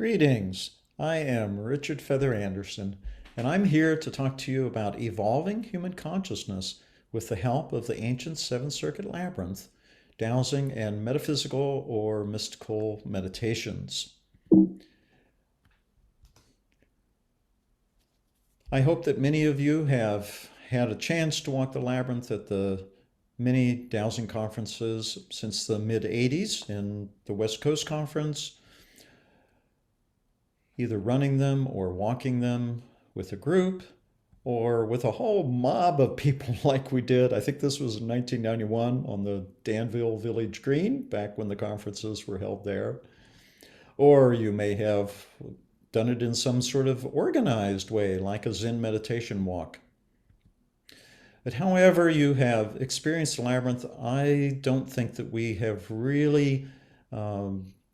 Greetings. I am Richard Feather Anderson, and I'm here to talk to you about evolving human consciousness with the help of the ancient Seventh Circuit Labyrinth, dowsing, and metaphysical or mystical meditations. I hope that many of you have had a chance to walk the labyrinth at the many dowsing conferences since the mid 80s in the West Coast Conference, either running them or walking them with a group or with a whole mob of people like we did. I think this was in 1991 on the Danville Village Green, back when the conferences were held there. Or you may have done it in some sort of organized way, like a Zen meditation walk. But however you have experienced the labyrinth, I don't think that we have really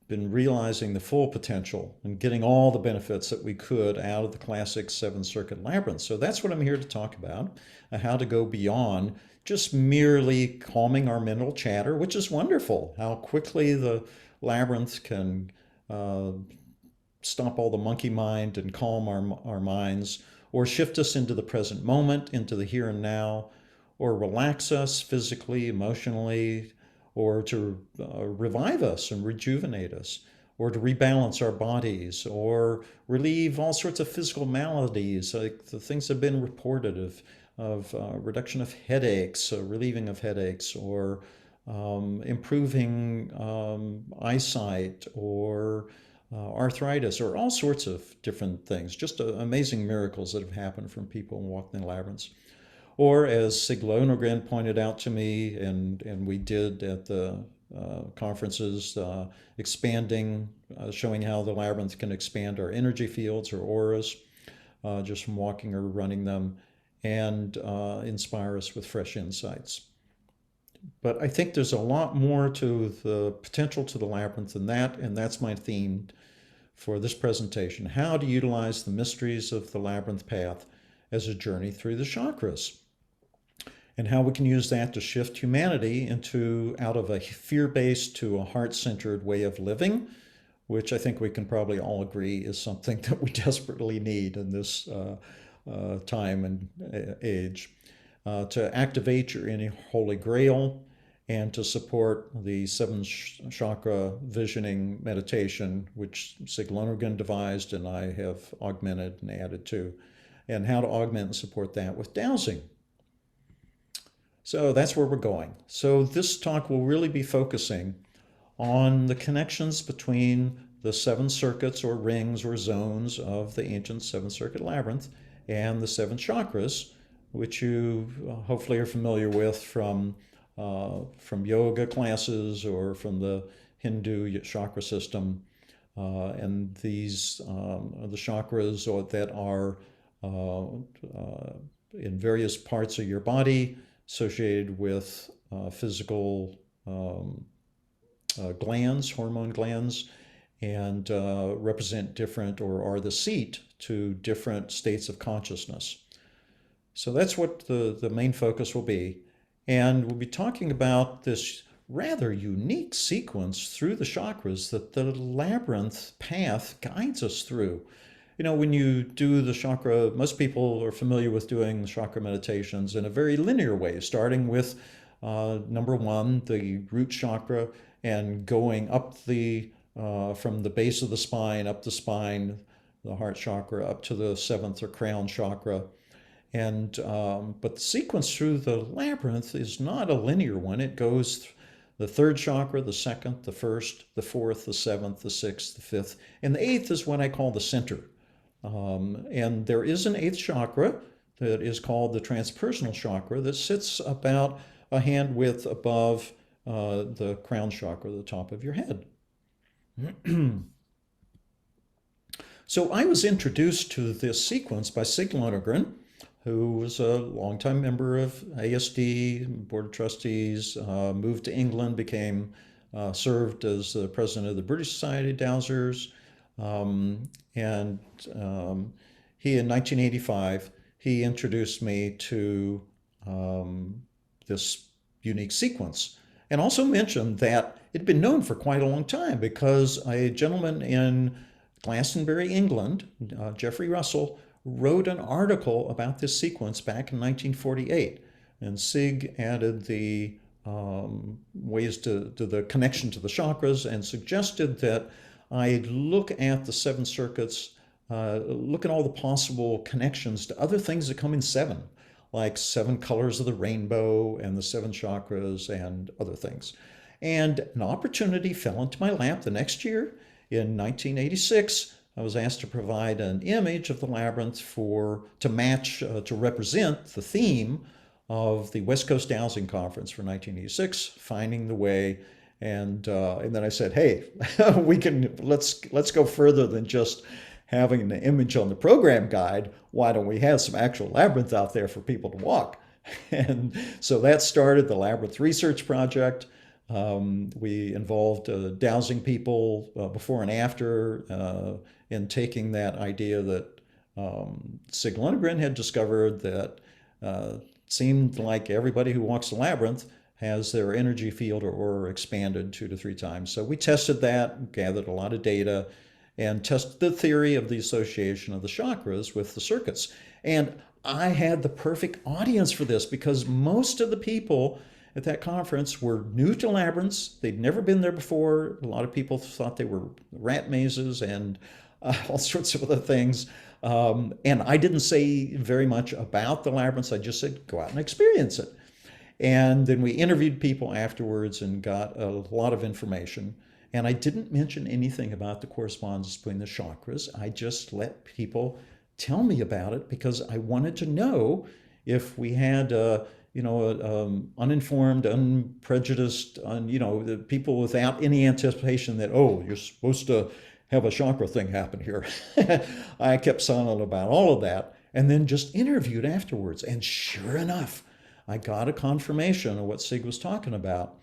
been realizing the full potential and getting all the benefits that we could out of the classic Seventh Circuit Labyrinth. So that's what I'm here to talk about, how to go beyond just merely calming our mental chatter, which is wonderful, how quickly the labyrinth can stop all the monkey mind and calm our minds, or shift us into the present moment, into the here and now, or relax us physically, emotionally, or to revive us and rejuvenate us, or to rebalance our bodies, or relieve all sorts of physical maladies, like the things that have been reported of reduction of headaches, relieving of headaches, or improving eyesight, or arthritis, or all sorts of different things. Just amazing miracles that have happened from people walking the labyrinths. Or as Sig Lonergan pointed out to me, and we did at the conferences, expanding, showing how the labyrinth can expand our energy fields or auras just from walking or running them, and inspire us with fresh insights. But I think there's a lot more to the potential to the labyrinth than that, and that's my theme for this presentation: how to utilize the mysteries of the labyrinth path as a journey through the chakras, and how we can use that to shift humanity out of a fear-based to a heart-centered way of living, which I think we can probably all agree is something that we desperately need in this time and age. To activate your inner holy grail, and to support the seven chakra visioning meditation, which Sig Lonergan devised and I have augmented and added to, and how to augment and support that with dowsing. So that's where we're going. So this talk will really be focusing on the connections between the seven circuits or rings or zones of the ancient Seventh Circuit Labyrinth and the seven chakras, which you hopefully are familiar with from yoga classes or from the Hindu chakra system. And these are the chakras that are in various parts of your body, associated with physical glands, hormone glands, and represent different, or are the seat to different states of consciousness. So that's what the main focus will be. And we'll be talking about this rather unique sequence through the chakras that the labyrinth path guides us through. You know, when you do the chakra, most people are familiar with doing the chakra meditations in a very linear way, starting with number one, the root chakra, and going up from the base of the spine, up the spine, the heart chakra, up to the seventh or crown chakra. And but the sequence through the labyrinth is not a linear one. It goes the third chakra, the second, the first, the fourth, the seventh, the sixth, the fifth, and the eighth is what I call the center. And there is an eighth chakra that is called the transpersonal chakra that sits about a hand width above the crown chakra, the top of your head. So I was introduced to this sequence by Sig Lonergan, who was a longtime member of ASD, Board of Trustees, moved to England, served as the president of the British Society of Dowsers, and he, in 1985, he introduced me to this unique sequence, and also mentioned that it had been known for quite a long time because a gentleman in Glastonbury, England, Jeffrey Russell wrote an article about this sequence back in 1948. And Sig added the ways to the connection to the chakras and suggested that I look at the seven circuits, look at all the possible connections to other things that come in seven, like seven colors of the rainbow and the seven chakras and other things. And an opportunity fell into my lap the next year. In 1986, I was asked to provide an image of the labyrinth to represent the theme of the West Coast Dowsing Conference for 1986, Finding the Way. And then I said, hey, let's go further than just having an image on the program guide. Why don't we have some actual labyrinth out there for people to walk? And so that started the Labyrinth Research Project. We involved dowsing people before and after in taking that idea that Sig Lundgren had discovered that seemed like everybody who walks the labyrinth has their energy field or expanded 2 to 3 times. So we tested that, gathered a lot of data, and tested the theory of the association of the chakras with the circuits. And I had the perfect audience for this because most of the people at that conference were new to labyrinths. They'd never been there before. A lot of people thought they were rat mazes and all sorts of other things. And I didn't say very much about the labyrinths. I just said, go out and experience it. And then we interviewed people afterwards and got a lot of information. And I didn't mention anything about the correspondence between the chakras. I just let people tell me about it because I wanted to know if we had uninformed, unprejudiced, the people without any anticipation that, oh, you're supposed to have a chakra thing happen here. I kept silent about all of that and then just interviewed afterwards. And sure enough, I got a confirmation of what Sig was talking about.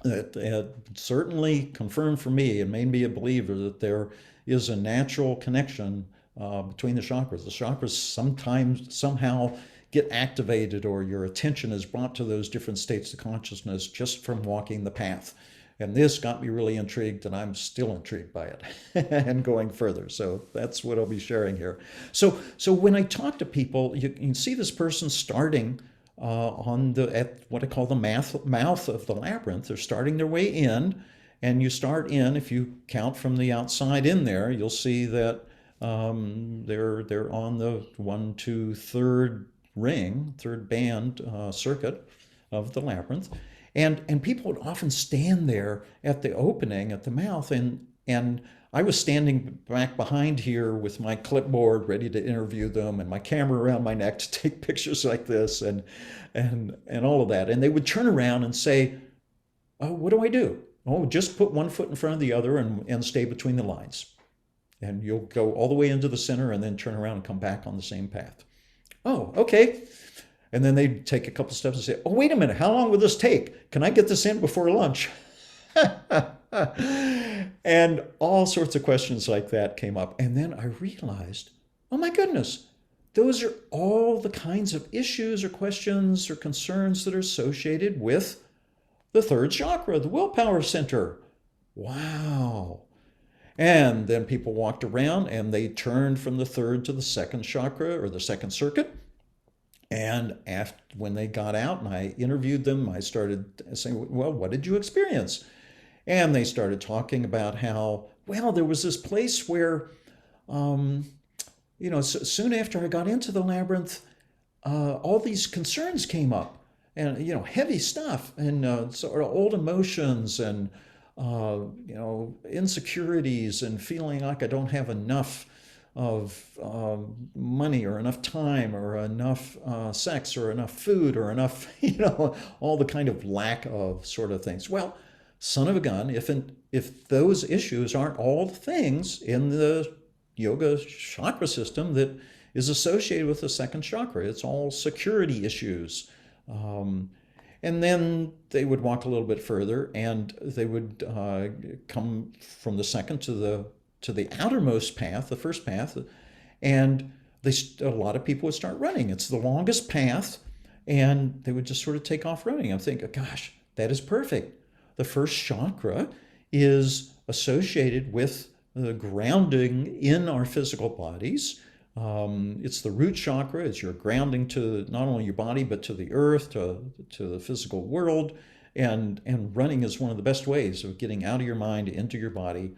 It certainly confirmed for me and made me a believer that there is a natural connection between the chakras. The chakras sometimes somehow get activated or your attention is brought to those different states of consciousness just from walking the path. And this got me really intrigued, and I'm still intrigued by it and going further. So that's what I'll be sharing here. So when I talk to people, you can see this person starting at what I call the mouth of the labyrinth. They're starting their way in, and you start in. If you count from the outside in there, you'll see that they're on the 1, 2, third band circuit of the labyrinth, and people would often stand there at the opening at the mouth, and I was standing back behind here with my clipboard ready to interview them and my camera around my neck to take pictures like this and all of that. And they would turn around and say, oh, what do I do? Oh, just put one foot in front of the other and stay between the lines. And you'll go all the way into the center and then turn around and come back on the same path. Oh, okay. And then they'd take a couple steps and say, oh, wait a minute, how long will this take? Can I get this in before lunch? And all sorts of questions like that came up. And then I realized, oh my goodness, those are all the kinds of issues or questions or concerns that are associated with the third chakra, the willpower center. Wow. And then people walked around and they turned from the third to the second chakra or the second circuit. And when they got out and I interviewed them, I started saying, well, what did you experience? And they started talking about how, well, there was this place where, soon after I got into the labyrinth, all these concerns came up and, heavy stuff and sort of old emotions and, insecurities and feeling like I don't have enough of money or enough time or enough sex or enough food or enough, all the kind of lack of sort of things. Well, son of a gun, if those issues aren't all the things in the yoga chakra system that is associated with the second chakra, it's all security issues. And then they would walk a little bit further and they would come from the second to the outermost path, the first path, and a lot of people would start running. It's the longest path, and they would just sort of take off running. I'm thinking, gosh, that is perfect. The first chakra is associated with grounding in our physical bodies. It's the root chakra. It's your grounding to not only your body, but to the earth, to the physical world. And running is one of the best ways of getting out of your mind into your body.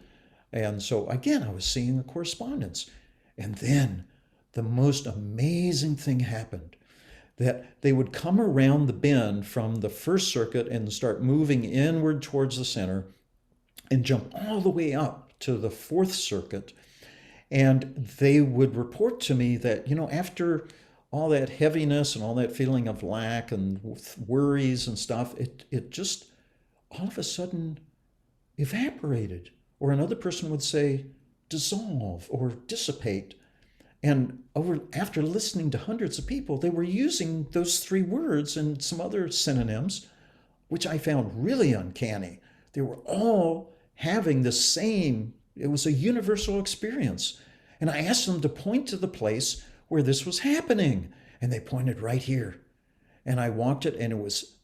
And so, again, I was seeing a correspondence. And then the most amazing thing happened, that they would come around the bend from the first circuit and start moving inward towards the center and jump all the way up to the fourth circuit. And they would report to me that, after all that heaviness and all that feeling of lack and worries and stuff, it just all of a sudden evaporated. Or another person would say, dissolve or dissipate. And after listening to hundreds of people, they were using those three words and some other synonyms, which I found really uncanny. They were all having the same, it was a universal experience. And I asked them to point to the place where this was happening. And they pointed right here. And I walked it, and it was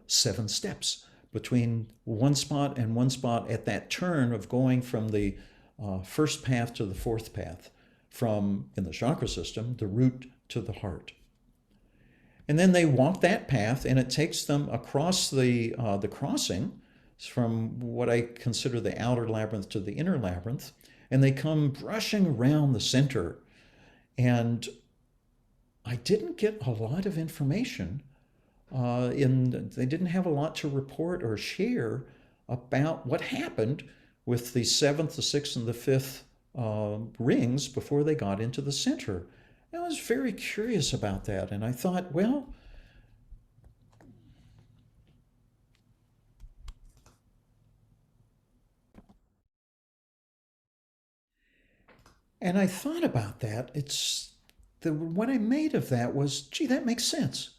7 steps between one spot and one spot at that turn of going from the first path to the fourth path, from, in the chakra system, the root to the heart. And then they walk that path, and it takes them across the crossing from what I consider the outer labyrinth to the inner labyrinth, and they come brushing around the center. And I didn't get a lot of information. They didn't have a lot to report or share about what happened with the seventh, the sixth, and the fifth rings before they got into the center. I was very curious about that, and I thought, well, and I thought about that. What I made of that was, gee, that makes sense.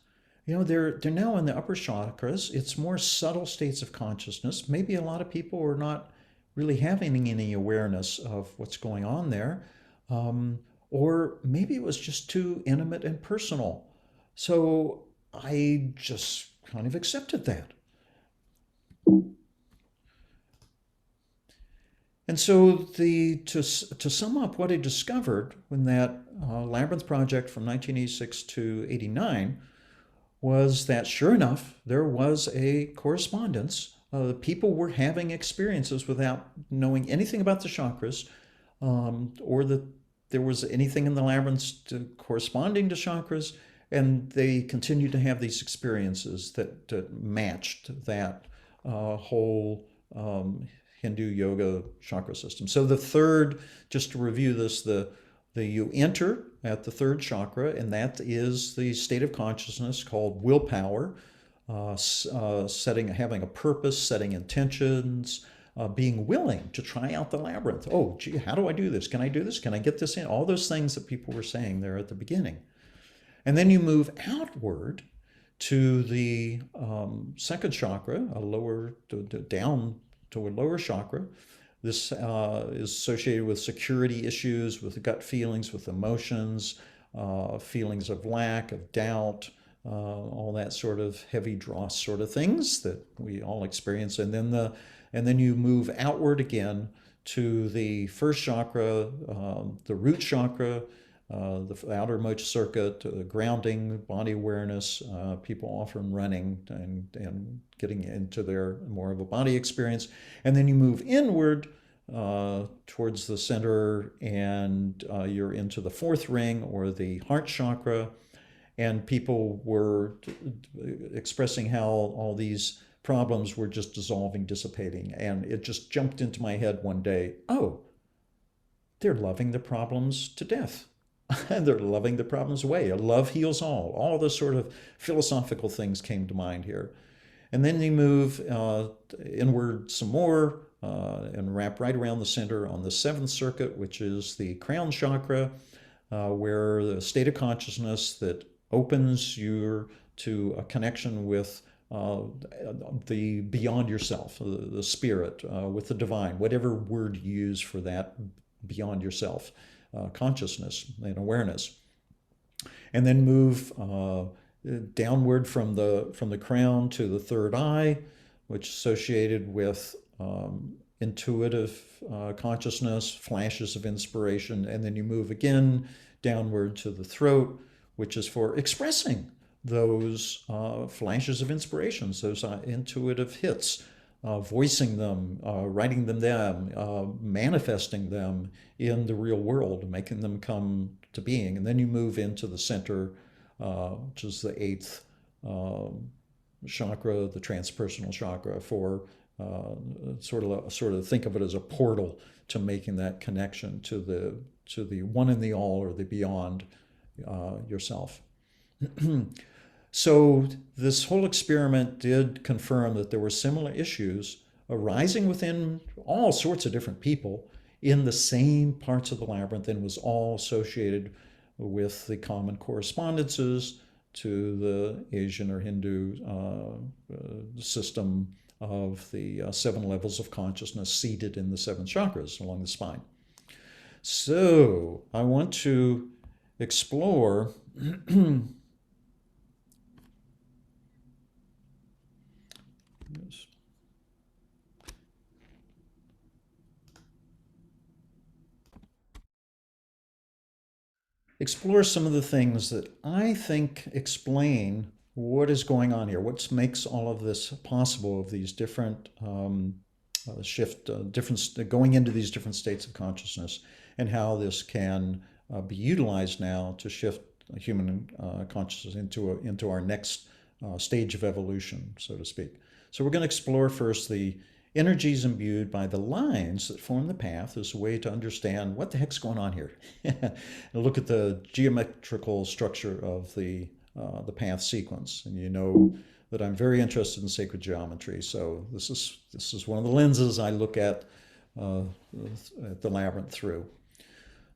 They're now in the upper chakras. It's more subtle states of consciousness. Maybe a lot of people are not really having any awareness of what's going on there. Or maybe it was just too intimate and personal. So I just kind of accepted that. And so to sum up what I discovered when that Labyrinth project from 1986 to 89 was that, sure enough, there was a correspondence. People were having experiences without knowing anything about the chakras, or that there was anything in the labyrinths corresponding to chakras, and they continued to have these experiences that matched that whole Hindu yoga chakra system. So the third, just to review this, you enter at the third chakra, and that is the state of consciousness called willpower, having a purpose, setting intentions, being willing to try out the labyrinth. Oh, gee, how do I do this? Can I do this? Can I get this in? All those things that people were saying there at the beginning. And then you move outward to the second chakra, down to a lower chakra. This is associated with security issues, with gut feelings, with emotions, feelings of lack, of doubt, all that sort of heavy dross sort of things that we all experience. And then you move outward again to the first chakra, the root chakra, the outermost circuit, grounding, body awareness, people often running and getting into their more of a body experience. And then you move inward towards the center, and you're into the fourth ring, or the heart chakra. And people were expressing how all these problems were just dissolving, dissipating. And it just jumped into my head one day, oh, they're loving the problems to death. And they're loving the problems away. Love heals all. All those sort of philosophical things came to mind here. And then you move inward some more and wrap right around the center on the seventh circuit, which is the crown chakra, where the state of consciousness that opens you to a connection with the beyond yourself, the spirit, with the divine, whatever word you use for that, beyond yourself. Consciousness and awareness, and then move downward from the crown to the third eye, which is associated with intuitive consciousness, flashes of inspiration, and then you move again downward to the throat, which is for expressing those flashes of inspirations, those intuitive hits, voicing them, writing them down, manifesting them in the real world, making them come to being. And then you move into the center, which is the eighth chakra, the transpersonal chakra, for sort of think of it as a portal to making that connection to the one and the all, or the beyond yourself. So this whole experiment did confirm that there were similar issues arising within all sorts of different people in the same parts of the labyrinth, and was all associated with the common correspondences to the Asian or Hindu system of the 7 levels of consciousness seated in the 7 chakras along the spine. So I want to explore some of the things that I think explain what is going on here, what makes all of this possible, of these different going into these different states of consciousness, and how this can be utilized now to shift human consciousness into our next stage of evolution, so to speak. So we're going to explore first the energies imbued by the lines that form the path as a way to understand what the heck's going on here. And look at the geometrical structure of the path sequence. And you know that I'm very interested in sacred geometry, so this is one of the lenses I look at the labyrinth through.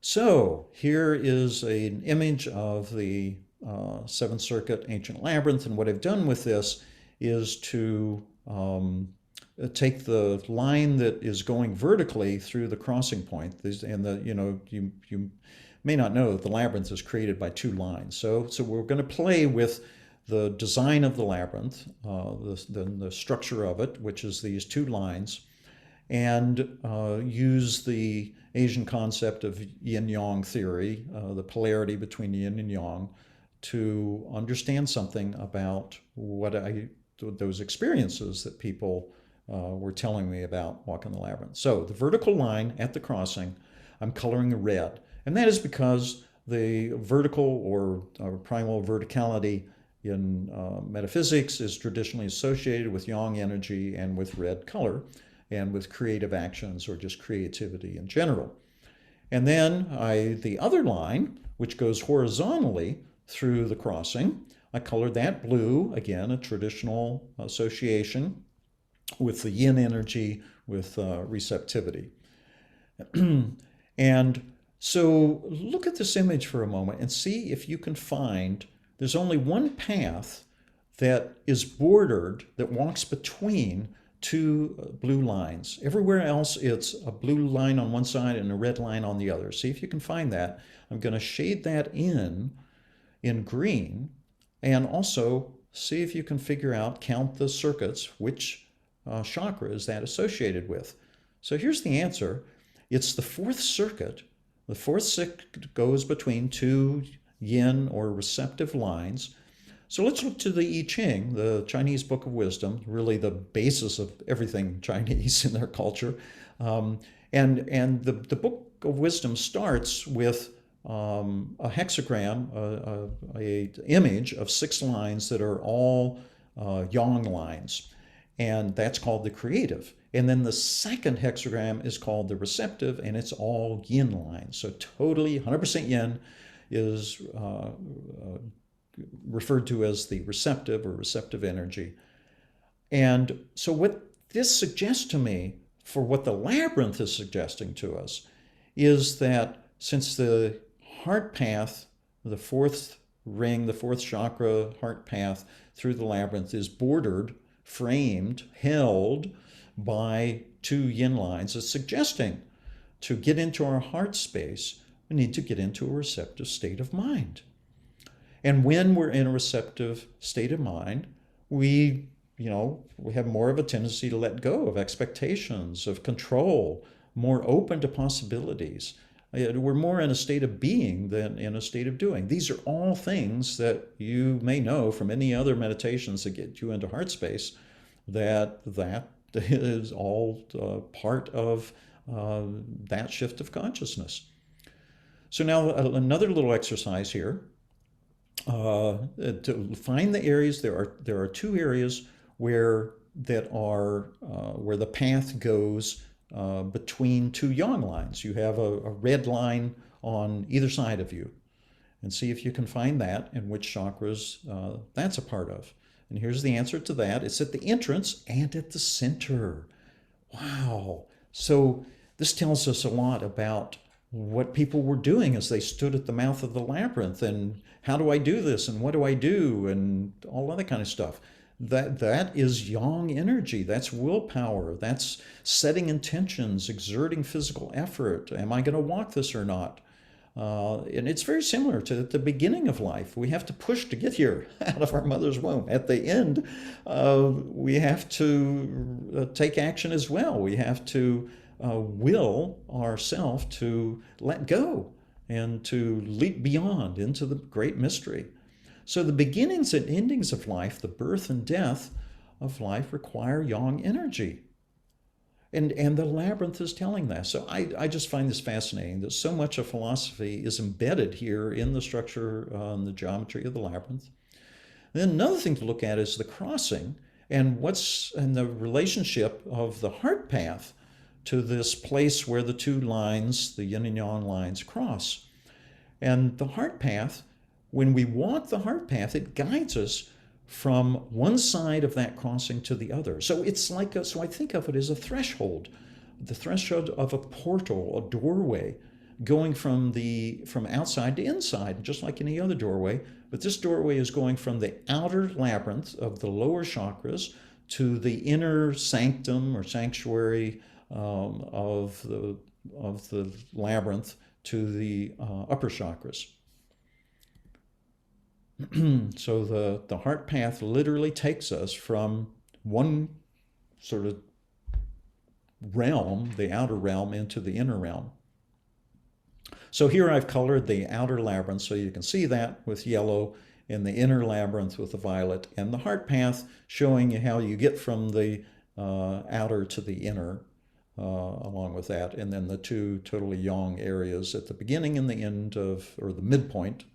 So here is an image of the 7th Circuit Ancient Labyrinth, and what I've done with this is to take the line that is going vertically through the crossing point, and you may not know that the labyrinth is created by 2 lines. So we're going to play with the design of the labyrinth, the structure of it, which is these 2 lines, and use the Asian concept of yin-yang theory, the polarity between yin and yang, to understand something about those experiences that people were telling me about walking the labyrinth. So the vertical line at the crossing, I'm coloring red. And that is because the vertical or primal verticality in metaphysics is traditionally associated with yang energy and with red color, and with creative actions, or just creativity in general. And then the other line, which goes horizontally through the crossing, I colored that blue, again, a traditional association with the yin energy, with receptivity. And so look at this image for a moment and see if you can find, there's only one path that is bordered, that walks between 2 blue lines. Everywhere else, it's a blue line on one side and a red line on the other. See if you can find that. I'm going to shade that in green, and also see if you can figure out, count the circuits, which chakra is that associated with. So here's the answer. It's the 4th circuit. The 4th circuit goes between 2 yin or receptive lines. So let's look to the I Ching, the Chinese Book of Wisdom, really the basis of everything Chinese in their culture. And the Book of Wisdom starts with a hexagram, a image of 6 lines that are all yang lines. And that's called the creative. And then the second hexagram is called the receptive, and it's all yin lines. So totally 100% yin is referred to as the receptive or receptive energy. And so what this suggests to me, for what the labyrinth is suggesting to us, is that since the heart path, the 4th ring, the 4th chakra heart path through the labyrinth is bordered, framed, held by 2 yin lines, it's suggesting to get into our heart space, we need to get into a receptive state of mind. And when we're in a receptive state of mind, we we have more of a tendency to let go of expectations, of control, more open to possibilities. We're more in a state of being than in a state of doing. These are all things that you may know from any other meditations that get you into heart space, that is all part of that shift of consciousness. So now another little exercise here. To find the areas, there are two areas where where the path goes between two yang lines. You have a red line on either side of you, and see if you can find that and which chakras that's a part of. And here's the answer to that. It's at the entrance and at the center. Wow. So this tells us a lot about what people were doing as they stood at the mouth of the labyrinth, and how do I do this, and what do I do, and all other kind of stuff. That is yang energy. That's willpower. That's setting intentions, exerting physical effort. Am I going to walk this or not? And it's very similar to the beginning of life. We have to push to get here out of our mother's womb. At the end, we have to take action as well. We have to will ourselves to let go and to leap beyond into the great mystery. So the beginnings and endings of life, the birth and death of life, require yang energy. And the labyrinth is telling that. So I just find this fascinating that so much of philosophy is embedded here in the structure and the geometry of the labyrinth. And then another thing to look at is the crossing and the relationship of the heart path to this place where the two lines, the yin and yang lines, cross. And the heart path, when we walk the heart path, it guides us from one side of that crossing to the other. So it's like so I think of it as a threshold, the threshold of a portal, a doorway, going from outside to inside, just like any other doorway. But this doorway is going from the outer labyrinth of the lower chakras to the inner sanctum or sanctuary of the labyrinth to the upper chakras. So the heart path literally takes us from one sort of realm, the outer realm, into the inner realm. So here I've colored the outer labyrinth so you can see that with yellow, and the inner labyrinth with the violet, and the heart path showing you how you get from the outer to the inner along with that, and then the two totally yang areas at the beginning and the end or the midpoint,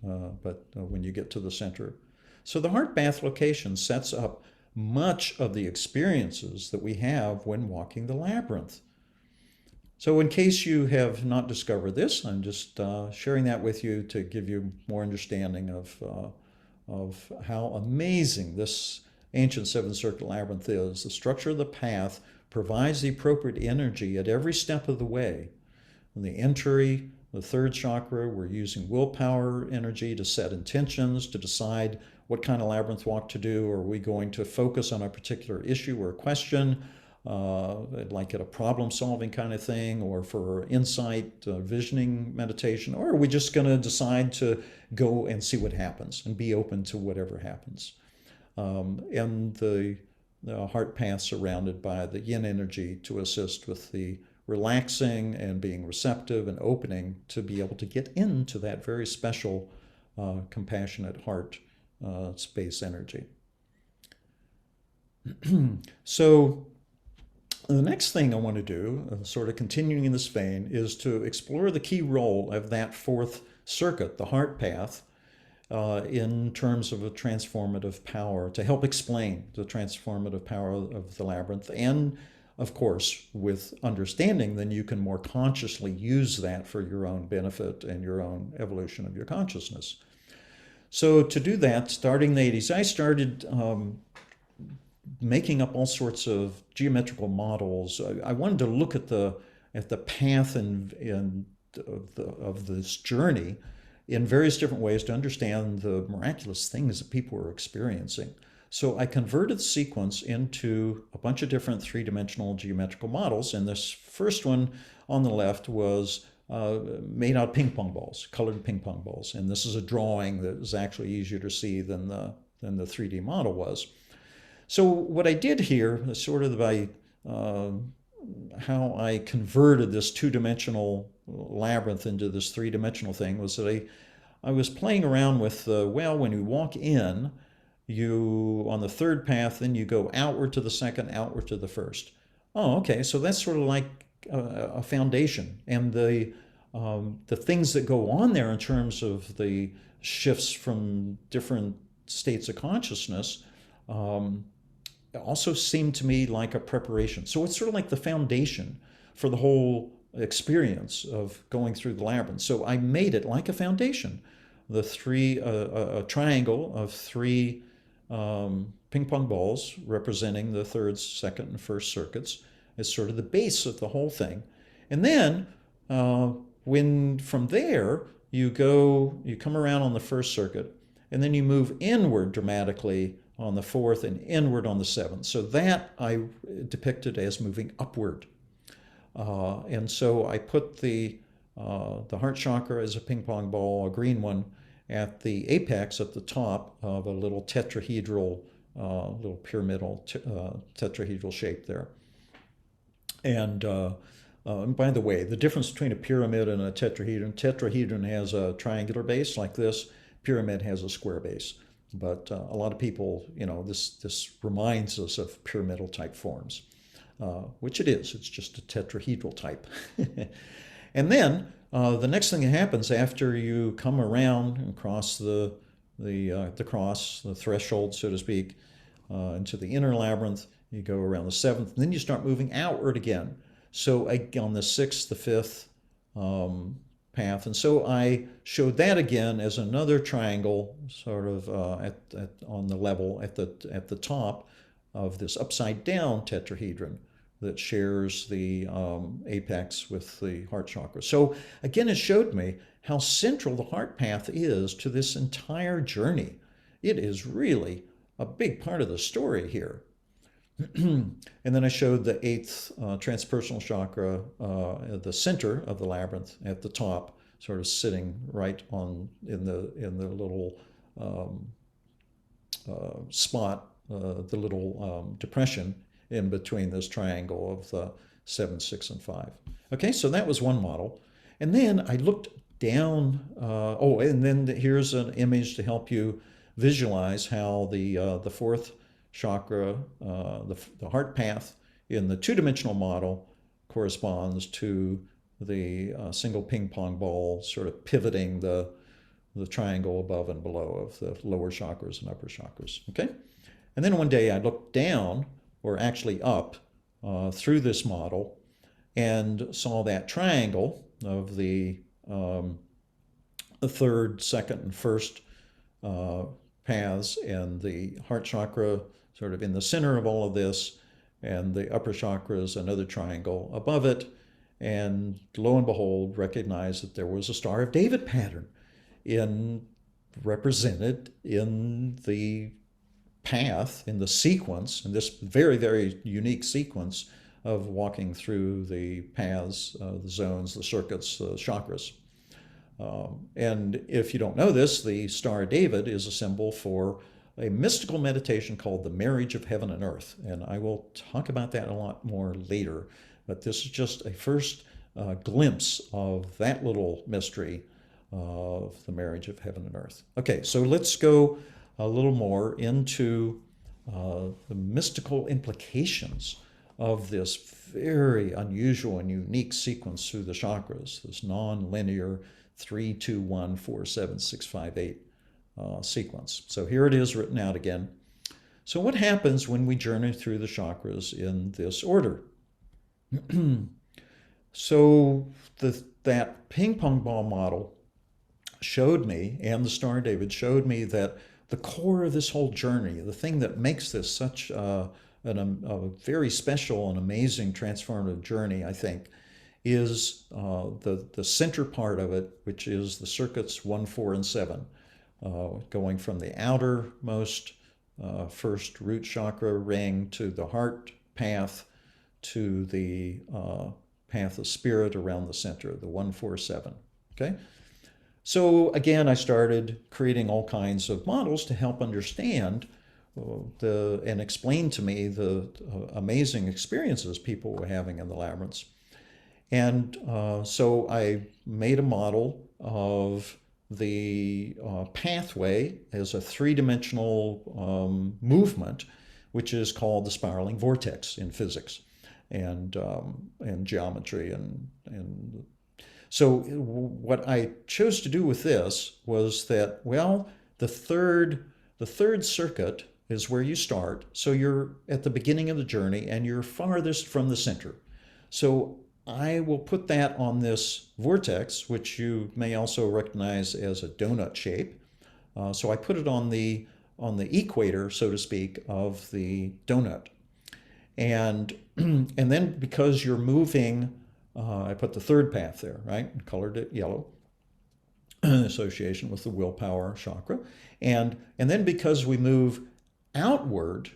but when you get to the center. So the heart path location sets up much of the experiences that we have when walking the labyrinth. So in case you have not discovered this, I'm just sharing that with you to give you more understanding of how amazing this ancient seven circuit labyrinth is. The structure of the path provides the appropriate energy at every step of the way. In the entry, the third chakra, we're using willpower energy to set intentions, to decide what kind of labyrinth walk to do. Are we going to focus on a particular issue or question, like at a problem-solving kind of thing, or for insight, visioning meditation, or are we just going to decide to go and see what happens and be open to whatever happens? And the heart path surrounded by the yin energy to assist with the relaxing and being receptive and opening to be able to get into that very special compassionate heart space energy. So the next thing I want to do, sort of continuing in this vein, is to explore the key role of that fourth circuit, the heart path, in terms of a transformative power, to help explain the transformative power of the labyrinth. And of course, with understanding, then you can more consciously use that for your own benefit and your own evolution of your consciousness. So to do that, starting in the 80s, I started making up all sorts of geometrical models. I wanted to look at the path of this journey in various different ways to understand the miraculous things that people were experiencing. So I converted the sequence into a bunch of different three-dimensional geometrical models, and this first one on the left was made out of ping pong balls, colored ping pong balls. And this is a drawing that is actually easier to see than the 3D model was. So what I did here, sort of by uh, how I converted this two-dimensional labyrinth into this three-dimensional thing, was that I was playing around with, well, when you walk in, you, on the third path, then you go outward to the second, outward to the first. Oh, okay, so that's sort of like a foundation. And the things that go on there in terms of the shifts from different states of consciousness um, also seemed to me like a preparation. So it's sort of like the foundation for the whole experience of going through the labyrinth. So I made it like a foundation. The three, a triangle of three ping pong balls representing the third, second, and first circuits is sort of the base of the whole thing. And then uh, when from there you come around on the first circuit, and then you move inward dramatically on the fourth and inward on the seventh. So that I depicted as moving upward. And so I put the heart chakra as a ping pong ball, a green one, at the apex at the top of a little tetrahedral, little pyramidal tetrahedral shape there. And by the way, the difference between a pyramid and a tetrahedron has a triangular base like this, pyramid has a square base. But a lot of people, this reminds us of pyramidal type forms, which it is. It's just a tetrahedral type. And then the next thing that happens after you come around and cross the cross, the threshold, so to speak, into the inner labyrinth, you go around the seventh, and then you start moving outward again. So on the sixth, the fifth path, and so I showed that again as another triangle, sort of on the level at the top of this upside down tetrahedron that shares the apex with the heart chakra. So again, it showed me how central the heart path is to this entire journey. It is really a big part of the story here. And then I showed the eighth transpersonal chakra at the center of the labyrinth at the top, sort of sitting right in the little spot, the little depression in between this triangle of the 7, 6, and 5. Okay, so that was one model. And then I looked down, and then here's an image to help you visualize how the fourth chakra, the heart path in the two-dimensional model corresponds to the single ping pong ball sort of pivoting the triangle above and below of the lower chakras and upper chakras. Okay? And then one day I looked down, or actually up, through this model and saw that triangle of the third, second, and first paths, and the heart chakra sort of in the center of all of this, and the upper chakras, another triangle above it, and lo and behold, recognized that there was a Star of David pattern represented in the path, in the sequence, in this very, very unique sequence of walking through the paths, the zones, the circuits, the chakras. And if you don't know this, the Star of David is a symbol for a mystical meditation called the marriage of heaven and earth. And I will talk about that a lot more later. But this is just a first glimpse of that little mystery of the marriage of heaven and earth. Okay, so let's go a little more into the mystical implications of this very unusual and unique sequence through the chakras, this non-linear 3, 2, 1, 4, 7, 6, 5, 8 sequence. So here it is written out again. So what happens when we journey through the chakras in this order? So that ping pong ball model showed me, and the Star of David showed me, that the core of this whole journey, the thing that makes this such a very special and amazing transformative journey, I think, is the center part of it, which is the circuits 1, 4, and 7, going from the outermost first root chakra ring to the heart path to the path of spirit around the center, the 1, 4, 7. Okay? So again, I started creating all kinds of models to help understand and explained to me the amazing experiences people were having in the labyrinths. And so I made a model of the pathway as a three-dimensional movement, which is called the spiraling vortex in physics and geometry. And so what I chose to do with this was that, well, the third circuit is where you start. So you're at the beginning of the journey and you're farthest from the center. So I will put that on this vortex, which you may also recognize as a donut shape. So I put it on the equator, so to speak, of the donut. And and then because you're moving, I put the third path there, right? And colored it yellow in association with the willpower chakra. And then because we move outward,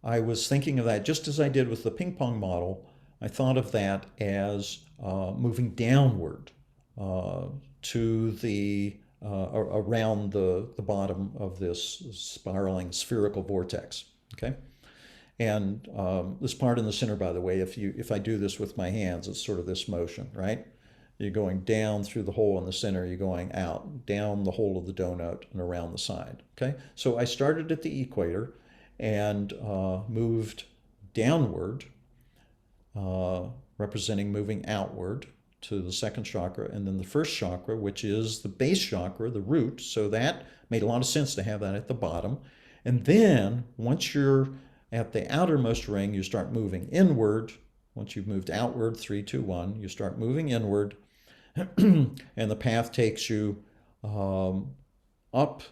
I was thinking of that just as I did with the ping pong model. I thought of that as moving downward to the around the bottom of this spiraling spherical vortex. Okay, and this part in the center, by the way, if I do this with my hands, it's sort of this motion, right? You're going down through the hole in the center, you're going out, down the hole of the donut and around the side. Okay, so I started at the equator and moved downward, representing moving outward to the second chakra, and then the first chakra, which is the base chakra, the root. So that made a lot of sense to have that at the bottom. And then once you're at the outermost ring, you start moving inward. Once you've moved outward, 3, 2, 1, you start moving inward. And the path takes you up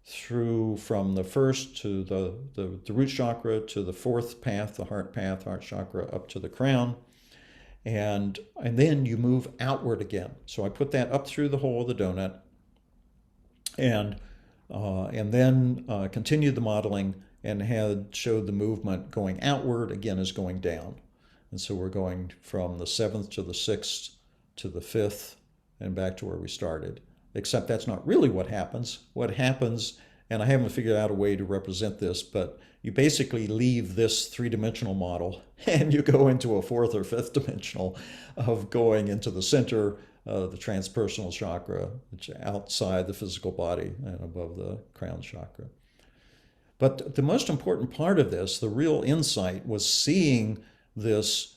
through from the first to the root chakra to the fourth path, the heart path, heart chakra, up to the crown. And then you move outward again. So I put that up through the hole of the donut and then continued the modeling and showed the movement going outward again as going down. And so we're going from the 7th to the 6th to the 5th and back to where we started. Except that's not really what happens. What happens, and I haven't figured out a way to represent this, but you basically leave this three-dimensional model and you go into a fourth or fifth dimensional of going into the center, the transpersonal chakra, which is outside the physical body and above the crown chakra. But the most important part of this, the real insight, was seeing this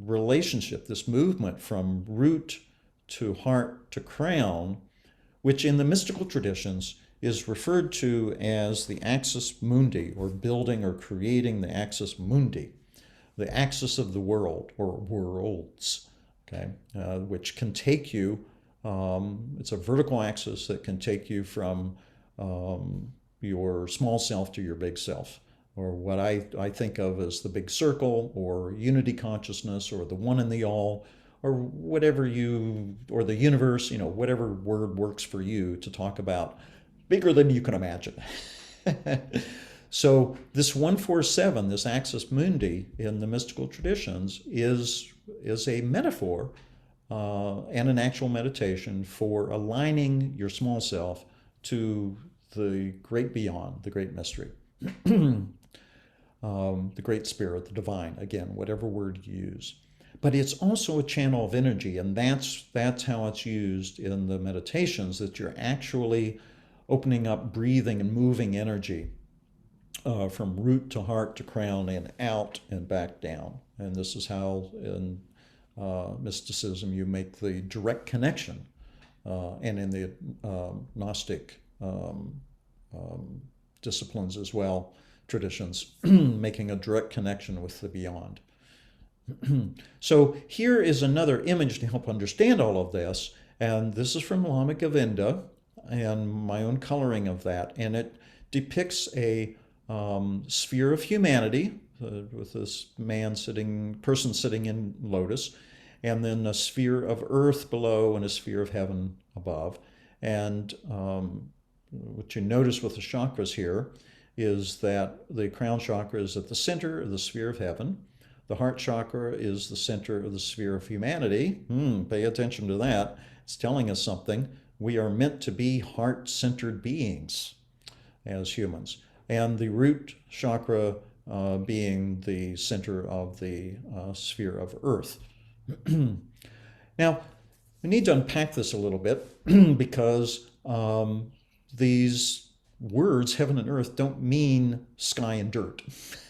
relationship, this movement from root to heart to crown, which in the mystical traditions is referred to as the axis mundi, or building or creating the axis mundi, the axis of the world or worlds, okay, which can take you, it's a vertical axis that can take you from your small self to your big self, or what I think of as the big circle, or unity consciousness, or the one in the all, or whatever or the universe, whatever word works for you to talk about bigger than you can imagine. So this 147, this axis mundi in the mystical traditions is a metaphor and an actual meditation for aligning your small self to the great beyond, the great mystery, the great spirit, the divine, again, whatever word you use. But it's also a channel of energy, and that's how it's used in the meditations, that you're actually opening up, breathing, and moving energy from root to heart to crown and out and back down. And this is how in mysticism you make the direct connection, and in the Gnostic disciplines as well, traditions, making a direct connection with the beyond. So here is another image to help understand all of this, and this is from Lama Govinda and my own coloring of that, and it depicts a sphere of humanity with this person sitting in lotus, and then a sphere of earth below and a sphere of heaven above. And what you notice with the chakras here is that the crown chakra is at the center of the sphere of heaven. The heart chakra is the center of the sphere of humanity. Pay attention to that. It's telling us something. We are meant to be heart-centered beings. as humans, and the root chakra being the center of the sphere of Earth. Now, we need to unpack this a little bit because these words, heaven and earth, don't mean sky and dirt.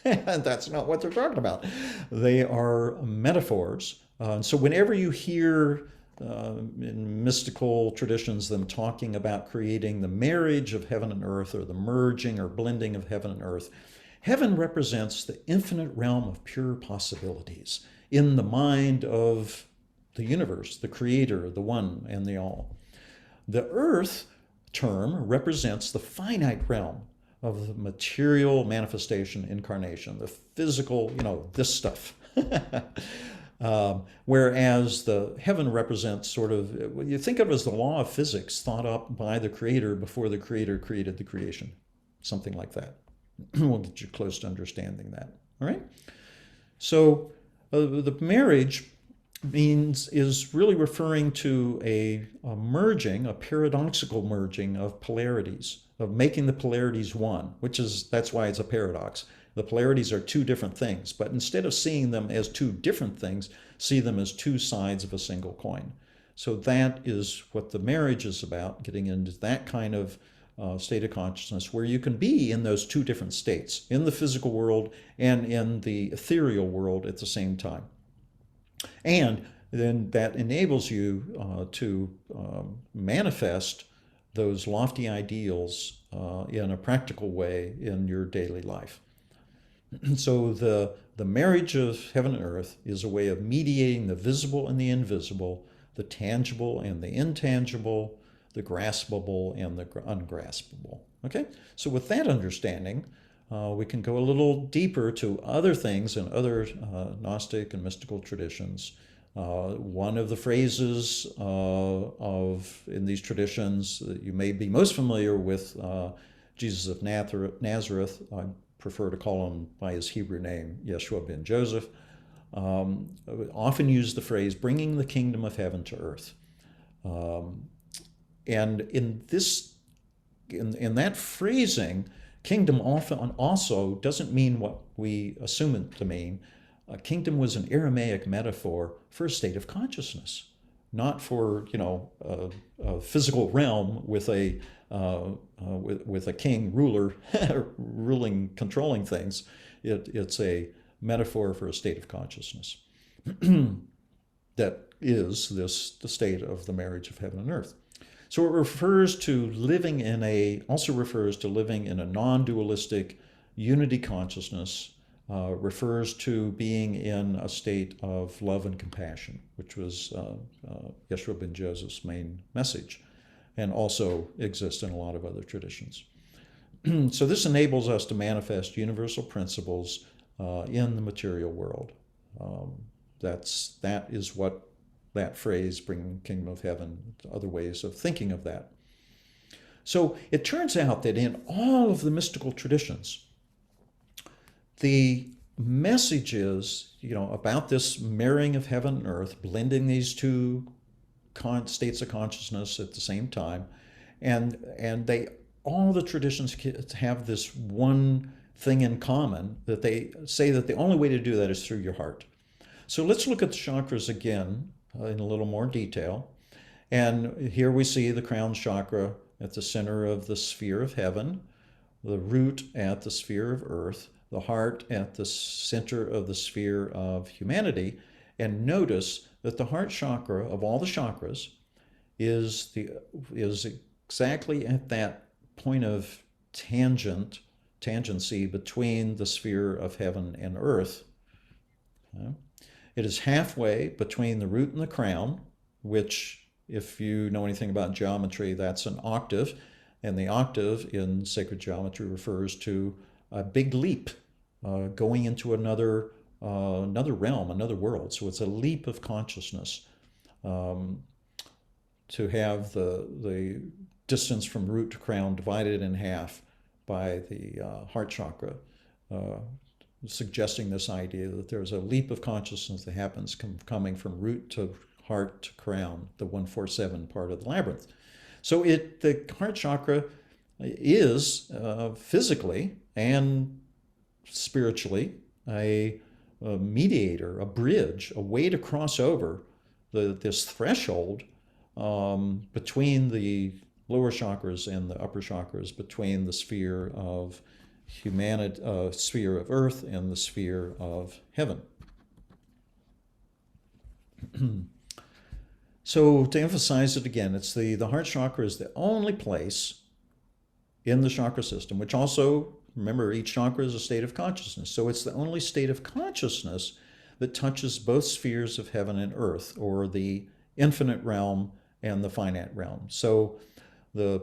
That's not what they're talking about. They are metaphors. So whenever you hear in mystical traditions them talking about creating the marriage of heaven and earth, or the merging or blending of heaven and earth, heaven represents the infinite realm of pure possibilities in the mind of the universe, the creator, the one and the all. The earth term represents the finite realm of the material manifestation, incarnation, the physical, this stuff. Whereas the heaven represents sort of, you think of it as the law of physics thought up by the creator before the creator created the creation. Something like that. We'll get you close to understanding that. All right? So the marriage is really referring to a merging, a paradoxical merging of polarities, of making the polarities one, that's why it's a paradox. The polarities are two different things, but instead of seeing them as two different things, see them as two sides of a single coin. So that is what the marriage is about, getting into that kind of state of consciousness where you can be in those two different states, in the physical world and in the ethereal world at the same time. And then that enables you to manifest those lofty ideals in a practical way in your daily life. So the marriage of heaven and earth is a way of mediating the visible and the invisible, the tangible and the intangible, the graspable and the ungraspable. Okay? So with that understanding, we can go a little deeper to other things in other Gnostic and mystical traditions. One of the phrases in these traditions that you may be most familiar with, Jesus of Nazareth, I prefer to call him by his Hebrew name, Yeshua ben Joseph, often use the phrase, bringing the kingdom of heaven to earth. And in that phrasing, kingdom often also doesn't mean what we assume it to mean. A kingdom was an Aramaic metaphor for a state of consciousness, not for a physical realm with a king ruler ruling, controlling things. It's a metaphor for a state of consciousness that is the state of the marriage of heaven and earth. So it also refers to living in a non-dualistic unity consciousness, refers to being in a state of love and compassion, which was Yeshua ben Joseph's main message, and also exists in a lot of other traditions. So this enables us to manifest universal principles in the material world. That is what that phrase, bring kingdom of heaven, other ways of thinking of that. So it turns out that in all of the mystical traditions, the message is, about this marrying of heaven and earth, blending these two states of consciousness at the same time, and all the traditions have this one thing in common, that they say that the only way to do that is through your heart. So let's look at the chakras again in a little more detail. And here we see the crown chakra at the center of the sphere of heaven, the root at the sphere of earth, the heart at the center of the sphere of humanity. And notice that the heart chakra of all the chakras is exactly at that point of tangency between the sphere of heaven and earth. It is halfway between the root and the crown, which, if you know anything about geometry, that's an octave. And the octave in sacred geometry refers to a big leap going into another realm, another world. So it's a leap of consciousness to have the distance from root to crown divided in half by the heart chakra, suggesting this idea that there's a leap of consciousness that happens coming from root to heart to crown, the 147 part of the labyrinth. So the heart chakra is physically and spiritually a mediator, a bridge, a way to cross over this threshold between the lower chakras and the upper chakras, between the sphere of humanity, sphere of earth, and the sphere of heaven. So to emphasize it again, it's the heart chakra is the only place in the chakra system, which also, remember, each chakra is a state of consciousness. So it's the only state of consciousness that touches both spheres of heaven and earth, or the infinite realm and the finite realm. So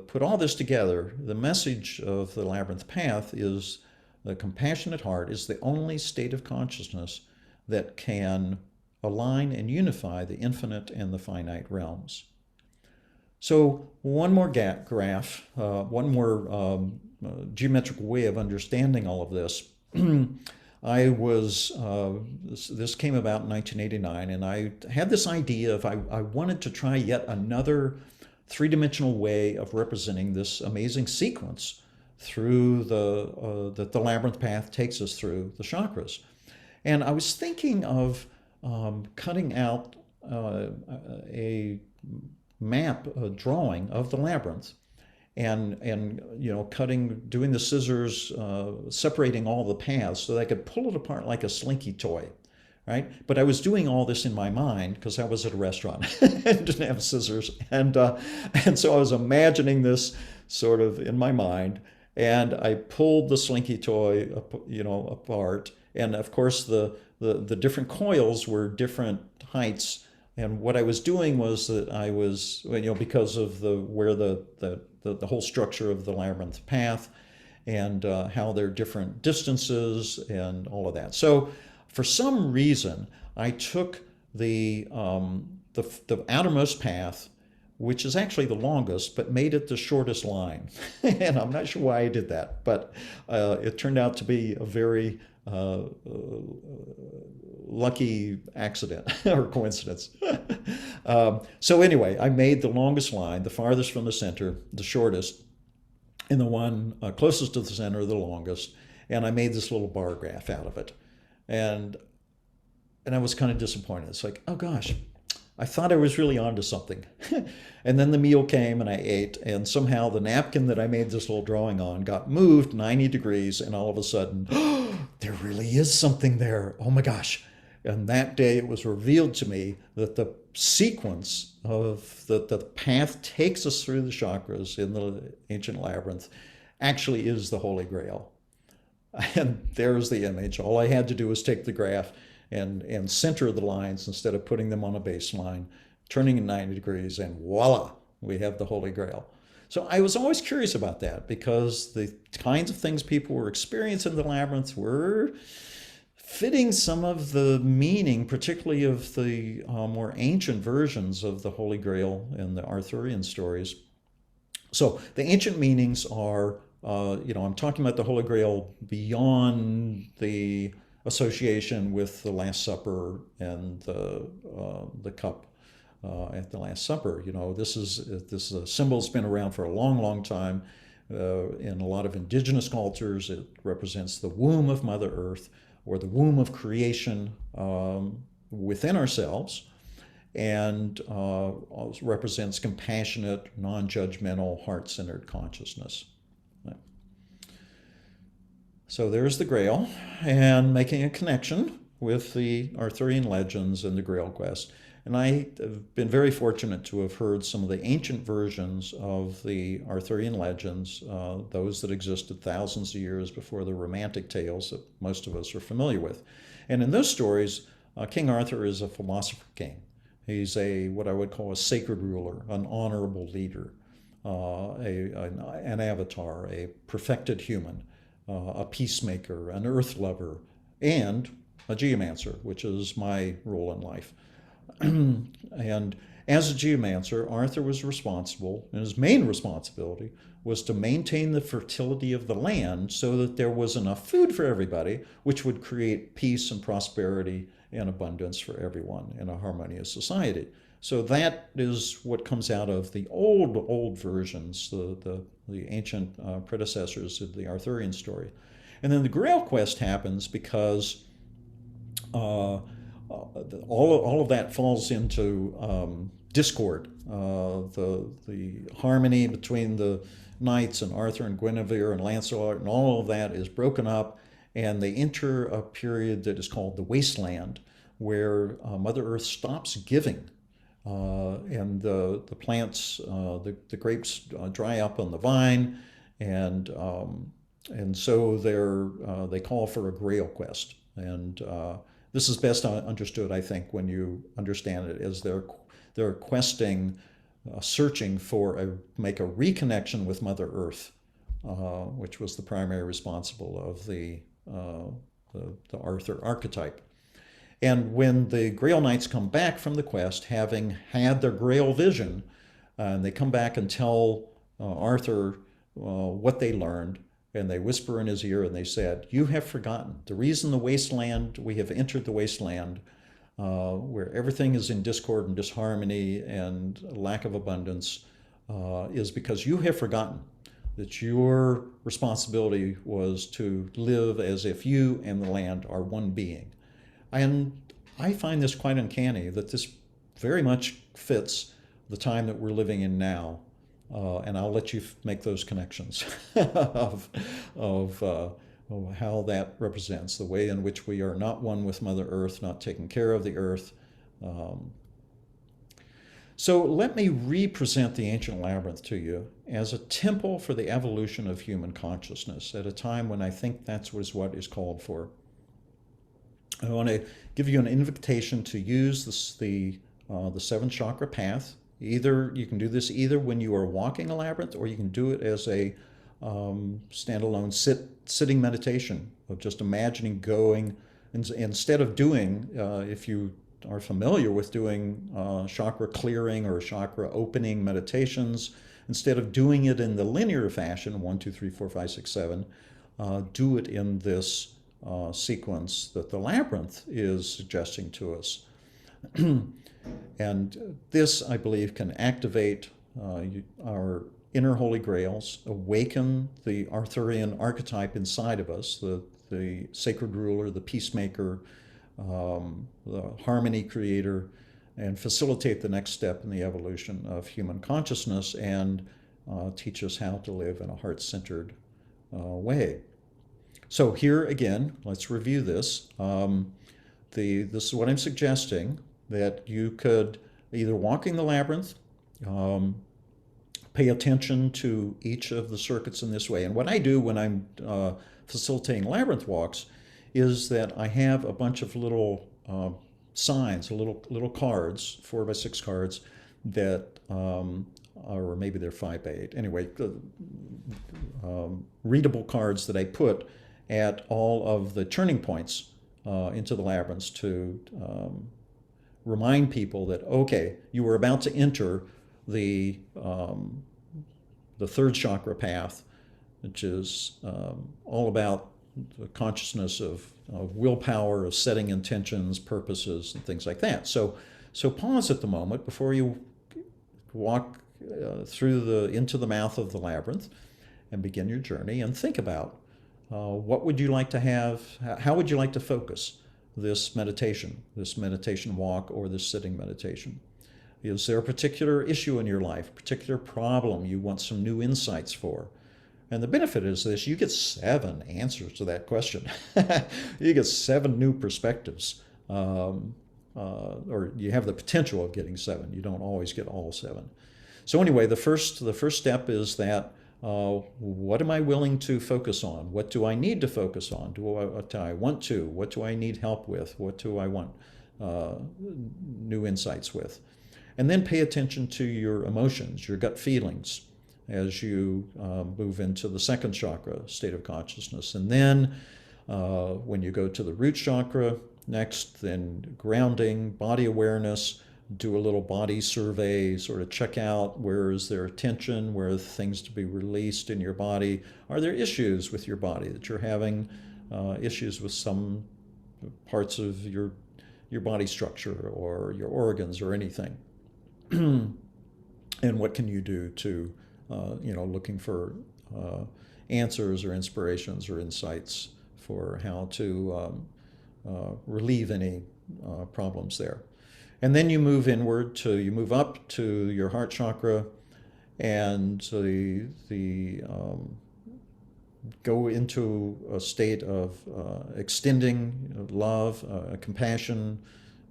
put all this together, the message of the Labyrinth Path is the compassionate heart is the only state of consciousness that can align and unify the infinite and the finite realms. So one more graph, one more geometrical way of understanding all of this. I was, this came about in 1989, and I had this idea of I wanted to try yet another three-dimensional way of representing this amazing sequence through that the Labyrinth Path takes us through the chakras. And I was thinking of cutting out a map, a drawing of the labyrinth, and doing the scissors, separating all the paths so that I could pull it apart like a slinky toy, right? But I was doing all this in my mind because I was at a restaurant and didn't have scissors, and so I was imagining this sort of in my mind, and I pulled the slinky toy, apart, and of course the different coils were different heights. And what I was doing was that I was, because of where the whole structure of the Labyrinth Path and how they're different distances and all of that. So for some reason, I took the outermost path, which is actually the longest, but made it the shortest line. And I'm not sure why I did that, but it turned out to be a very lucky accident or coincidence. So anyway, I made the longest line, the farthest from the center, the shortest, and the one closest to the center, the longest. And I made this little bar graph out of it. And I was kind of disappointed. It's like, oh gosh, I thought I was really onto something. And then the meal came and I ate, and somehow the napkin that I made this little drawing on got moved 90 degrees, and all of a sudden, there really is something there. Oh my gosh. And that day it was revealed to me that the sequence of the path takes us through the chakras in the ancient labyrinth actually is the Holy Grail. And there's the image. All I had to do was take the graph and center the lines instead of putting them on a baseline, turning in 90 degrees, and voila, we have the Holy Grail. So I was always curious about that because the kinds of things people were experiencing in the labyrinth were fitting some of the meaning, particularly of the more ancient versions of the Holy Grail and the Arthurian stories. So the ancient meanings are, I'm talking about the Holy Grail beyond the association with the Last Supper and the cup at the Last Supper. This is a symbol that's been around for a long, long time. In a lot of indigenous cultures, it represents the womb of Mother Earth, or the womb of creation within ourselves, and represents compassionate, non-judgmental, heart-centered consciousness. So there's the Grail, and making a connection with the Arthurian legends and the Grail quest. And I have been very fortunate to have heard some of the ancient versions of the Arthurian legends, those that existed thousands of years before the Romantic tales that most of us are familiar with. And in those stories, King Arthur is a philosopher king. He's what I would call a sacred ruler, an honorable leader, an avatar, a perfected human, a peacemaker, an earth lover, and a geomancer, which is my role in life. And as a geomancer, Arthur was responsible, and his main responsibility was to maintain the fertility of the land so that there was enough food for everybody, which would create peace and prosperity and abundance for everyone in a harmonious society. So that is what comes out of the old versions, the ancient predecessors of the Arthurian story. And then the Grail quest happens because all of that falls into discord. The harmony between the knights and Arthur and Guinevere and Lancelot and all of that is broken up, and they enter a period that is called the Wasteland, where Mother Earth stops giving. And the plants, the grapes dry up on the vine, and so they call for a Grail quest. And this is best understood, I think, when you understand it as they're questing, searching for make a reconnection with Mother Earth, which was the primary responsible of the Arthur archetype. And when the Grail Knights come back from the quest, having had their Grail vision, and they come back and tell Arthur what they learned, and they whisper in his ear and they said, "You have forgotten. The reason we have entered the wasteland, where everything is in discord and disharmony and lack of abundance, is because you have forgotten that your responsibility was to live as if you and the land are one being." And I find this quite uncanny, that this very much fits the time that we're living in now. And I'll let you make those connections of how that represents the way in which we are not one with Mother Earth, not taking care of the earth. So let me represent the ancient labyrinth to you as a temple for the evolution of human consciousness at a time when I think that's what is called for. I want to give you an invitation to use the seven chakra path. Either you can do this either when you are walking a labyrinth, or you can do it as a standalone sitting meditation of just imagining going. Instead of doing, if you are familiar with doing chakra clearing or chakra opening meditations, instead of doing it in the linear fashion, 1, 2, 3, 4, 5, 6, 7, do it in this sequence that the labyrinth is suggesting to us. And this, I believe, can activate our inner holy grails, awaken the Arthurian archetype inside of us, the sacred ruler, the peacemaker, the harmony creator, and facilitate the next step in the evolution of human consciousness, and teach us how to live in a heart-centered way. So here again, let's review this. This is what I'm suggesting, that you could, either walking the labyrinth, pay attention to each of the circuits in this way. And what I do when I'm facilitating labyrinth walks is that I have a bunch of little signs, little cards, 4 by 6 cards, that, or maybe they're 5 by 8. Anyway, readable cards that I put at all of the turning points into the labyrinths to remind people that, okay, you were about to enter the third chakra path, which is all about the consciousness of willpower, of setting intentions, purposes, and things like that. So pause at the moment before you walk into the mouth of the labyrinth and begin your journey, and think about what would you like to have, how would you like to focus this meditation walk, or this sitting meditation? Is there a particular issue in your life, a particular problem you want some new insights for? And the benefit is this: you get 7 answers to that question. You get 7 new perspectives, or you have the potential of getting 7. You don't always get all 7. So anyway, the first step is that, what am I willing to focus on? What do I need to focus on? What do I want to? What do I need help with? What do I want new insights with? And then pay attention to your emotions, your gut feelings, as you move into the second chakra state of consciousness. And then when you go to the root chakra next, then grounding, body awareness, do a little body survey, sort of check out where is there tension, where are things to be released in your body. Are there issues with your body that you're having issues with some parts of your your body structure or your organs or anything. And what can you do to, looking for answers or inspirations or insights for how to relieve any problems there. And then you move you move up to your heart chakra, and go into a state of extending love, compassion,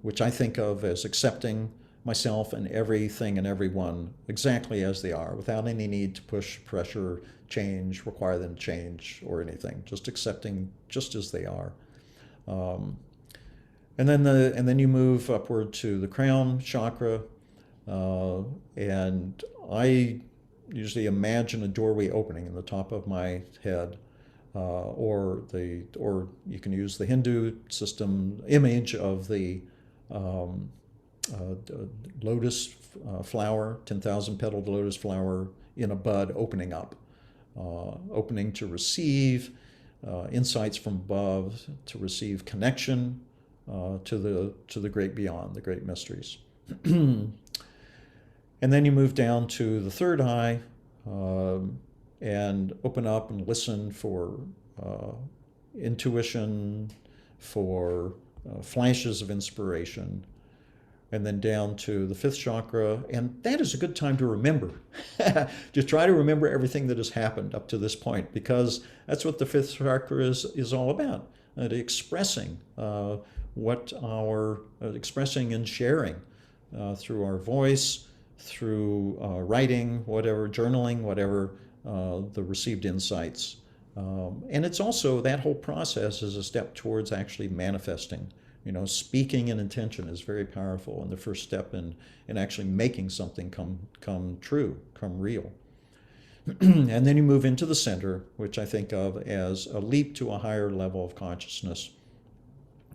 which I think of as accepting myself and everything and everyone exactly as they are, without any need to push, pressure, change, require them to change or anything. Just accepting just as they are. And then you move upward to the crown chakra, and I usually imagine a doorway opening in the top of my head, or you can use the Hindu system image of the lotus flower, 10,000 petaled lotus flower in a bud opening up, opening to receive insights from above, to receive connection to the great beyond, the great mysteries. And then you move down to the third eye, and open up and listen for intuition, for flashes of inspiration, and then down to the fifth chakra. And that is a good time to remember. Just try to remember everything that has happened up to this point, because that's what the fifth chakra is all about, expressing expressing and sharing through our voice, through writing, whatever, journaling, whatever, the received insights. And it's also, that whole process is a step towards actually manifesting. Speaking in intention is very powerful, and the first step in actually making something come true, come real. And then you move into the center, which I think of as a leap to a higher level of consciousness.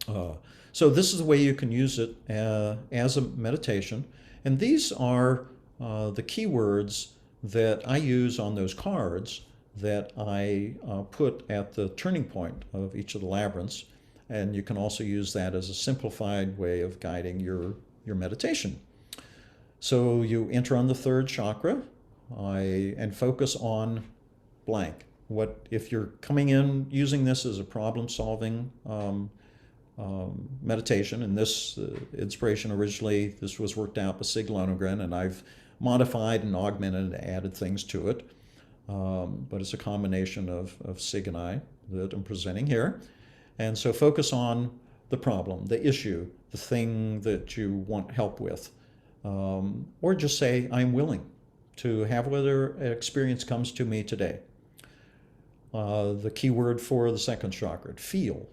So this is the way you can use it as a meditation. And these are the keywords that I use on those cards that I put at the turning point of each of the labyrinths. And you can also use that as a simplified way of guiding your meditation. So you enter on the third chakra and focus on blank. If you're coming in using this as a problem-solving meditation, and this inspiration originally, this was worked out by Sig Lonergan, and I've modified and augmented and added things to it. But it's a combination of Sig and I that I'm presenting here. And so focus on the problem, the issue, the thing that you want help with. Or just say, I'm willing to have whatever experience comes to me today. The key word for the second chakra, feel.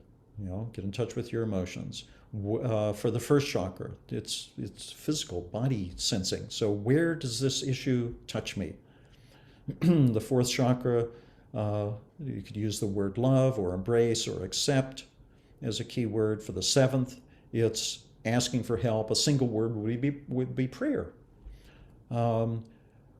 Get in touch with your emotions. For the first chakra, it's physical, body sensing. So where does this issue touch me? The fourth chakra, you could use the word love or embrace or accept as a key word. For the seventh, it's asking for help. A single word would be prayer.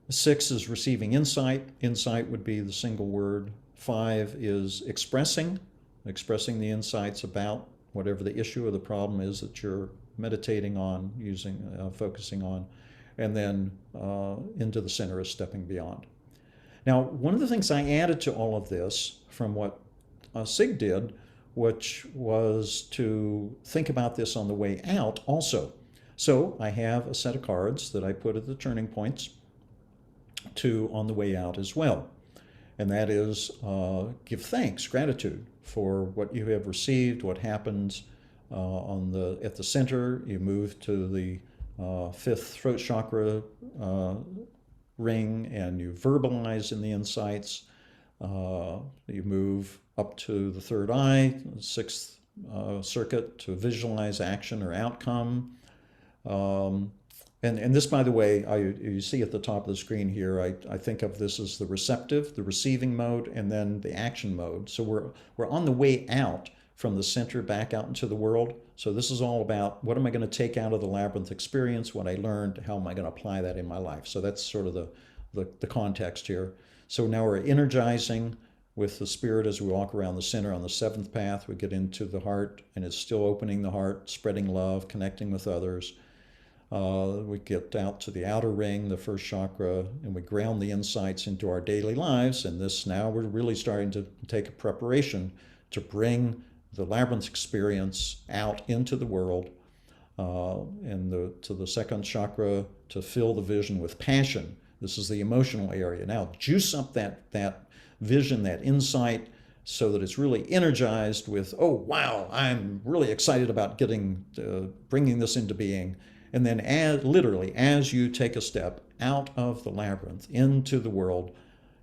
6 is receiving insight. Insight would be the single word. 5 is expressing the insights about whatever the issue or the problem is that you're meditating on, focusing on. And then into the center is stepping beyond. Now, one of the things I added to all of this from what Sig did, which was to think about this on the way out also. So I have a set of cards that I put at the turning points on the way out as well. And that is give thanks, gratitude for what you have received, what happens at the center. You move to the fifth throat chakra ring, and you verbalize in the insights. You move up to the third eye, sixth circuit, to visualize action or outcome. And this, by the way, you see at the top of the screen here, I think of this as the receptive, the receiving mode, and then the action mode. So we're on the way out from the center back out into the world. So this is all about, what am I going to take out of the labyrinth experience, what I learned, how am I going to apply that in my life? So that's sort of the context here. So now we're energizing, with the spirit as we walk around the center on the seventh path. We get into the heart, and it's still opening the heart, spreading love, connecting with others. We get out to the outer ring, the first chakra, and we ground the insights into our daily lives. And this, now we're really starting to take a preparation to bring the labyrinth experience out into the world, and to the second chakra, to fill the vision with passion. This is the emotional area. Now juice up that vision, that insight, so that it's really energized with, oh wow, I'm really excited about bringing this into being. And then literally, as you take a step out of the labyrinth into the world,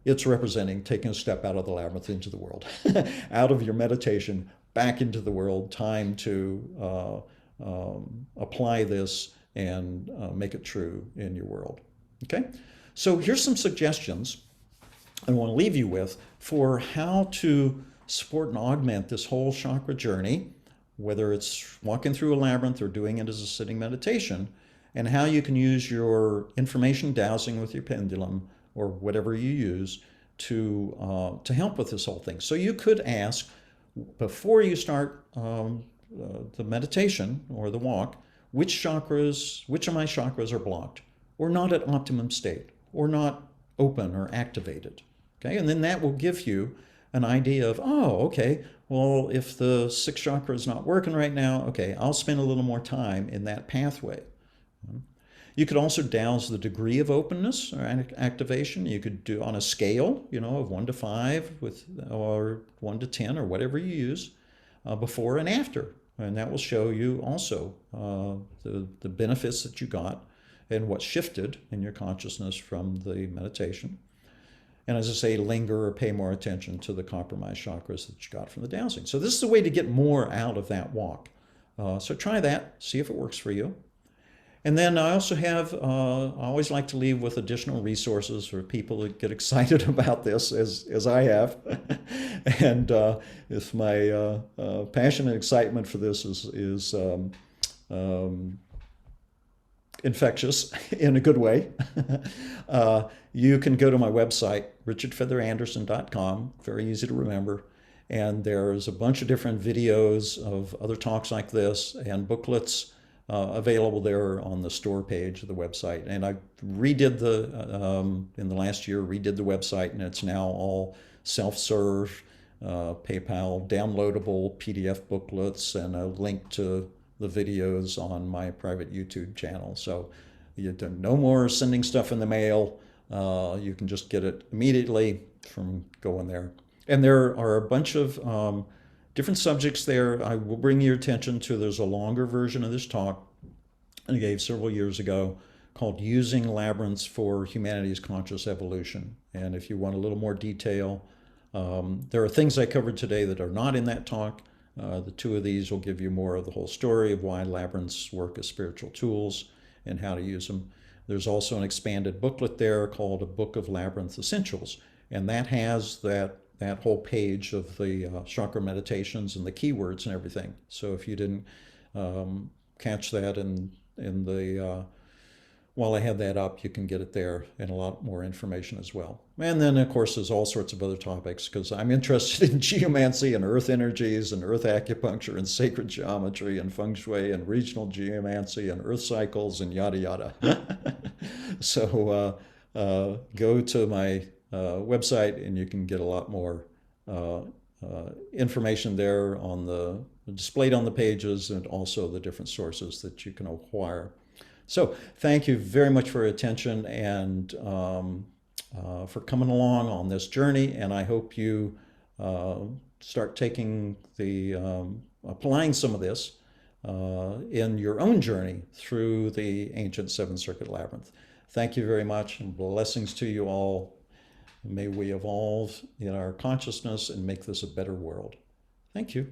it's representing taking a step out of the labyrinth into the world, out of your meditation, back into the world. Time to apply this and make it true in your world. Okay? So here's some suggestions I want to leave you with for how to support and augment this whole chakra journey, whether it's walking through a labyrinth or doing it as a sitting meditation, and how you can use your information dowsing with your pendulum or whatever you use to help with this whole thing. So you could ask, before you start the meditation or the walk, which of my chakras are blocked or not at optimum state or not open or activated. Okay, and then that will give you an idea of, oh, okay, well, if the sixth chakra is not working right now, okay, I'll spend a little more time in that pathway. You could also douse the degree of openness or activation. You could do on a scale, of 1 to 5 or 1 to 10 or whatever you use, before and after. And that will show you also the benefits that you got and what shifted in your consciousness from the meditation. And as I say, linger or pay more attention to the compromised chakras that you got from the dowsing. So this is a way to get more out of that walk. So try that, see if it works for you. And then I also have, I always like to leave with additional resources for people that get excited about this, as I have. And if my passion and excitement for this is infectious in a good way, you can go to my website, richardfeatheranderson.com, very easy to remember. And there's a bunch of different videos of other talks like this and booklets available there on the store page of the website. And I redid in the last year, redid the website, and it's now all self-serve, PayPal, downloadable PDF booklets, and a link to the videos on my private YouTube channel. So you do no more sending stuff in the mail. You can just get it immediately from going there. And there are a bunch of different subjects there. I will bring your attention to, there's a longer version of this talk I gave several years ago called Using Labyrinths for Humanity's Conscious Evolution. And if you want a little more detail, there are things I covered today that are not in that talk. The two of these will give you more of the whole story of why labyrinths work as spiritual tools and how to use them. There's also an expanded booklet there called A Book of Labyrinth Essentials, and that has that whole page of the chakra meditations and the keywords and everything. So if you didn't catch that in the while I had that up, you can get it there and a lot more information as well. And then, of course, there's all sorts of other topics because I'm interested in geomancy and earth energies and earth acupuncture and sacred geometry and feng shui and regional geomancy and earth cycles and yada, yada. So go to my website and you can get a lot more information there on displayed on the pages, and also the different sources that you can acquire. So thank you very much for your attention and for coming along on this journey. And I hope you start taking applying some of this in your own journey through the ancient Seventh Circuit Labyrinth. Thank you very much, and blessings to you all. May we evolve in our consciousness and make this a better world. Thank you.